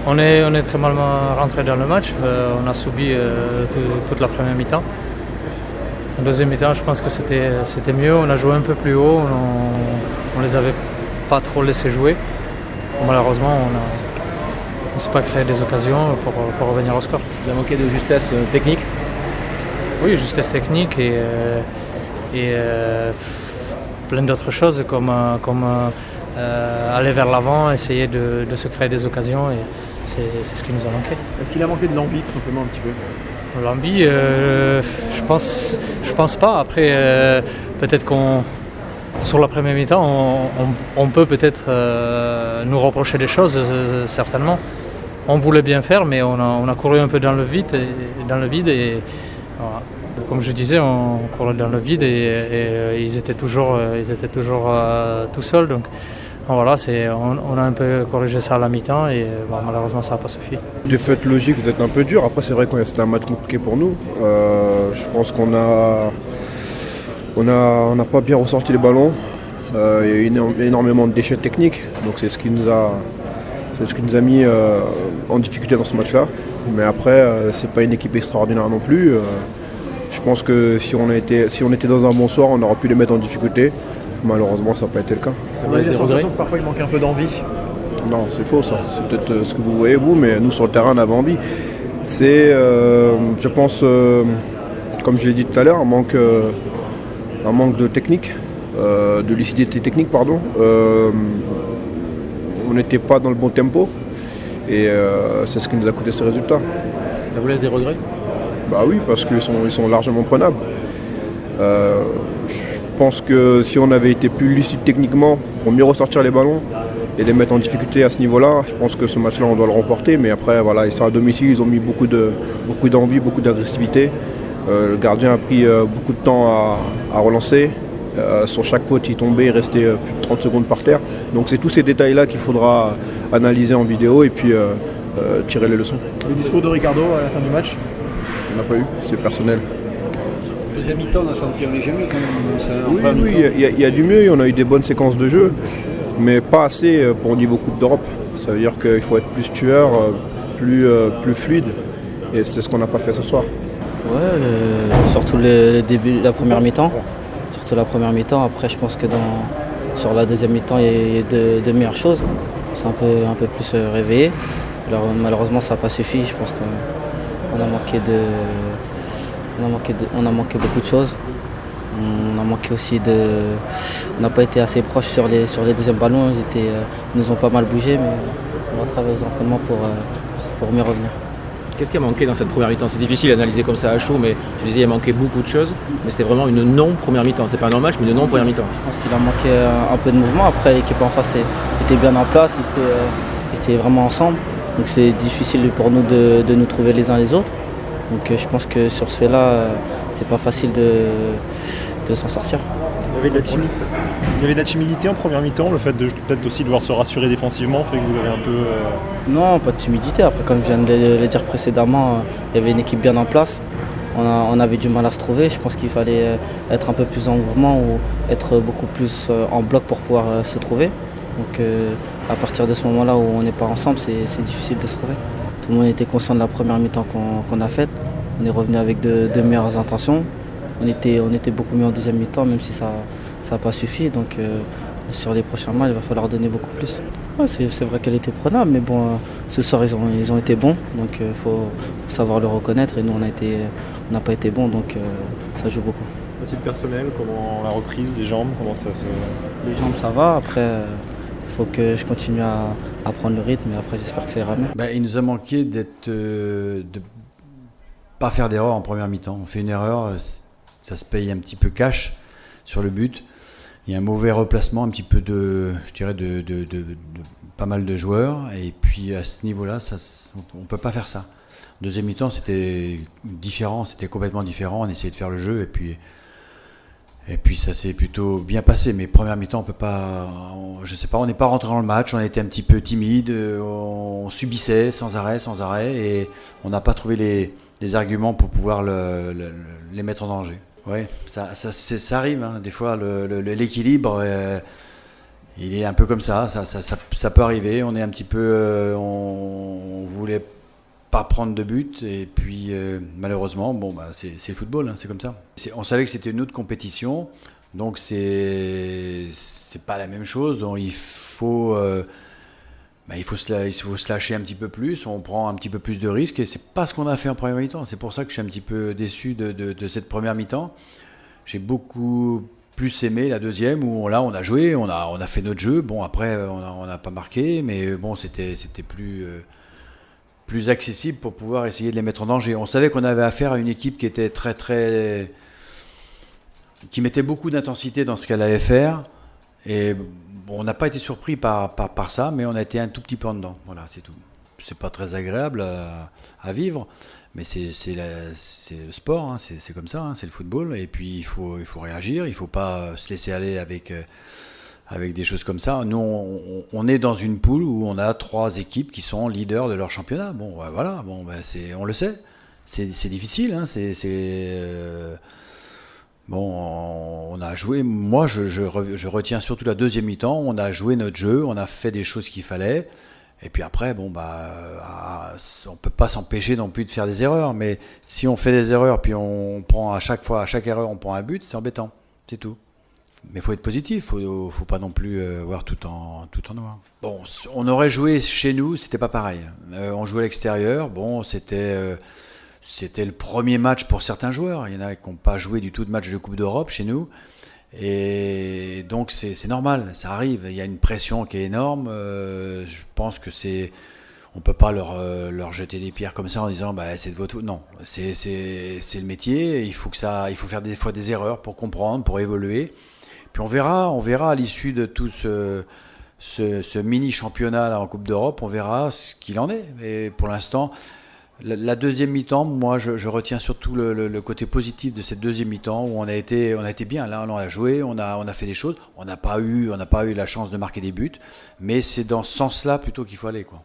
On est très mal rentré dans le match. On a subi toute la première mi-temps. En deuxième mi-temps, je pense que c'était mieux. On a joué un peu plus haut. On les avait pas trop laissé jouer. Malheureusement, on ne s'est pas créé des occasions pour revenir au score. Il a manqué de justesse technique. Oui, justesse technique et plein d'autres choses comme aller vers l'avant, essayer de se créer des occasions. Et c'est ce qui nous a manqué. Est-ce qu'il a manqué de l'envie, tout simplement, un petit peu? L'envie, je pense pas. Après, peut-être sur la première mi-temps, on peut peut-être nous reprocher des choses, certainement. On voulait bien faire, mais on a couru un peu dans le vide et voilà. Comme je disais, on courait dans le vide et ils étaient toujours tout seuls. Donc voilà, on a un peu corrigé ça à la mi-temps et malheureusement ça n'a pas suffi. De fait logique, vous êtes un peu dur. Après c'est vrai que c'était un match compliqué pour nous. Je pense qu'on n'a pas bien ressorti les ballons. Il y a eu énormément de déchets techniques. Donc c'est ce qui nous a mis en difficulté dans ce match-là. Mais après, c'est pas une équipe extraordinaire non plus. Je pense que si on était dans un bon soir, on aurait pu les mettre en difficulté. Malheureusement, ça n'a pas été le cas. Vous avez la sensation que parfois il manque un peu d'envie? Non, c'est faux ça. C'est peut-être ce que vous voyez vous, mais nous sur le terrain, on avait envie. C'est, je pense, comme je l'ai dit tout à l'heure, un manque de technique, de lucidité technique, pardon. On n'était pas dans le bon tempo et c'est ce qui nous a coûté ce résultat. Ça vous laisse des regrets? Bah oui, parce qu'ils sont largement prenables. Je pense que si on avait été plus lucide techniquement pour mieux ressortir les ballons et les mettre en difficulté à ce niveau-là, je pense que ce match-là on doit le remporter. Mais après voilà, ils sont à domicile, ils ont mis beaucoup d'envie, beaucoup d'agressivité. Le gardien a pris beaucoup de temps à relancer. Sur chaque faute, il tombait, il restait plus de 30 secondes par terre. Donc c'est tous ces détails-là qu'il faudra analyser en vidéo et puis tirer les leçons. Le discours de Ricardo à la fin du match? On n'a pas eu, c'est personnel. Deuxième mi-temps, on a senti un léger mieux quand même. Oui, il y a du mieux, on a eu des bonnes séquences de jeu, mais pas assez pour le niveau Coupe d'Europe. Ça veut dire qu'il faut être plus tueur, plus fluide, et c'est ce qu'on n'a pas fait ce soir. Ouais, surtout le début, la première mi-temps. Surtout la première mi-temps. Après, je pense que sur la deuxième mi-temps, il y a eu de meilleures choses. On s'est un peu plus réveillé. Alors, malheureusement, ça n'a pas suffi. Je pense qu'on a manqué beaucoup de choses. On a manqué aussi on n'a pas été assez proche sur les deuxièmes ballons. Ils nous ont pas mal bougé, mais on va travailler aux entraînements pour mieux revenir. Qu'est-ce qui a manqué dans cette première mi-temps? C'est difficile d'analyser comme ça à chaud, mais tu disais il a manqué beaucoup de choses, mais c'était vraiment une non-première mi-temps. C'est pas un non-match, mais une non-première mi-temps. Je pense qu'il a manqué un peu de mouvement. Après, l'équipe en face était bien en place, ils étaient vraiment ensemble. Donc c'est difficile pour nous de nous trouver les uns les autres. Donc je pense que sur ce fait-là, c'est pas facile de s'en sortir. Il y avait de la timidité en première mi-temps, le fait de peut-être aussi devoir se rassurer défensivement fait que vous avez un peu... Non, pas de timidité. Après, comme je viens de le dire précédemment, il y avait une équipe bien en place. On avait du mal à se trouver. Je pense qu'il fallait être un peu plus en mouvement ou être beaucoup plus en bloc pour pouvoir se trouver. Donc à partir de ce moment-là où on n'est pas ensemble, c'est difficile de se trouver. Tout le monde était conscient de la première mi-temps qu'on a faite. On est revenu avec de meilleures intentions. On était beaucoup mieux en deuxième mi-temps, même si ça n'a pas suffi. Donc sur les prochains matchs, il va falloir donner beaucoup plus. Ouais, c'est vrai qu'elle était prenable, mais bon, ce soir ils ont été bons. Donc il faut savoir le reconnaître. Et nous, on n'a pas été bons, donc ça joue beaucoup. À titre personnel, comment la reprise, les jambes, comment ça se... Les jambes, ça va. Après, il faut que je continue à prendre le rythme. Et après, j'espère que ça ira mieux. Il nous a manqué de pas faire d'erreur en première mi-temps. On fait une erreur, ça se paye un petit peu cash sur le but. Il y a un mauvais replacement, un petit peu de pas mal de joueurs. Et puis à ce niveau-là, on ne peut pas faire ça. Deuxième mi-temps, c'était différent, c'était complètement différent. On essayait de faire le jeu et puis ça s'est plutôt bien passé. Mais première mi-temps, on peut pas, je sais pas, on n'est pas rentré dans le match. On a été un petit peu timide, on subissait sans arrêt, et on n'a pas trouvé les arguments pour pouvoir les mettre en danger. Ouais, ça arrive, hein. Des fois l'équilibre, il est un peu comme ça peut arriver. On est un petit peu, on pas prendre de but. Et puis malheureusement, bon, bah, c'est le football, hein, c'est comme ça. On savait que c'était une autre compétition, donc c'est pas la même chose. Donc il faut se lâcher un petit peu plus, on prend un petit peu plus de risques et c'est pas ce qu'on a fait en première mi-temps. C'est pour ça que je suis un petit peu déçu de cette première mi-temps. J'ai beaucoup plus aimé la deuxième où là on a joué, on a fait notre jeu. Bon, après on n'a pas marqué, mais bon, c'était plus accessible pour pouvoir essayer de les mettre en danger. On savait qu'on avait affaire à une équipe qui était qui mettait beaucoup d'intensité dans ce qu'elle allait faire. Et bon, on n'a pas été surpris par ça, mais on a été un tout petit peu en dedans. Voilà, c'est tout. C'est pas très agréable à vivre, mais c'est le sport, hein, c'est comme ça, hein, c'est le football. Et puis il faut réagir, il faut pas se laisser aller avec des choses comme ça. Nous, on est dans une poule où on a 3 équipes qui sont leaders de leur championnat. Bon, voilà, bon, on le sait. C'est difficile, hein, bon, on a joué, moi je retiens surtout la deuxième mi-temps, on a joué notre jeu, on a fait des choses qu'il fallait, et puis après, bon, on peut pas s'empêcher non plus de faire des erreurs, mais si on fait des erreurs, puis on prend à chaque erreur, on prend un but, c'est embêtant, c'est tout. Mais il faut être positif, faut pas non plus voir tout en noir. Bon, on aurait joué chez nous, c'était pas pareil. On jouait à l'extérieur, bon, c'était le premier match pour certains joueurs. Il y en a qui n'ont pas joué du tout de match de Coupe d'Europe chez nous. Et donc c'est normal, ça arrive. Il y a une pression qui est énorme. Je pense que on ne peut pas leur jeter des pierres comme ça en disant c'est de votre... Non, c'est le métier. Il faut faire des fois des erreurs pour comprendre, pour évoluer. Puis on verra à l'issue de tout ce mini championnat là, en Coupe d'Europe, on verra ce qu'il en est. Mais pour l'instant... La deuxième mi-temps, moi je retiens surtout le côté positif de cette deuxième mi-temps où on a été bien. Là, on a joué, on a fait des choses. On n'a pas eu la chance de marquer des buts, mais c'est dans ce sens-là plutôt qu'il faut aller, quoi.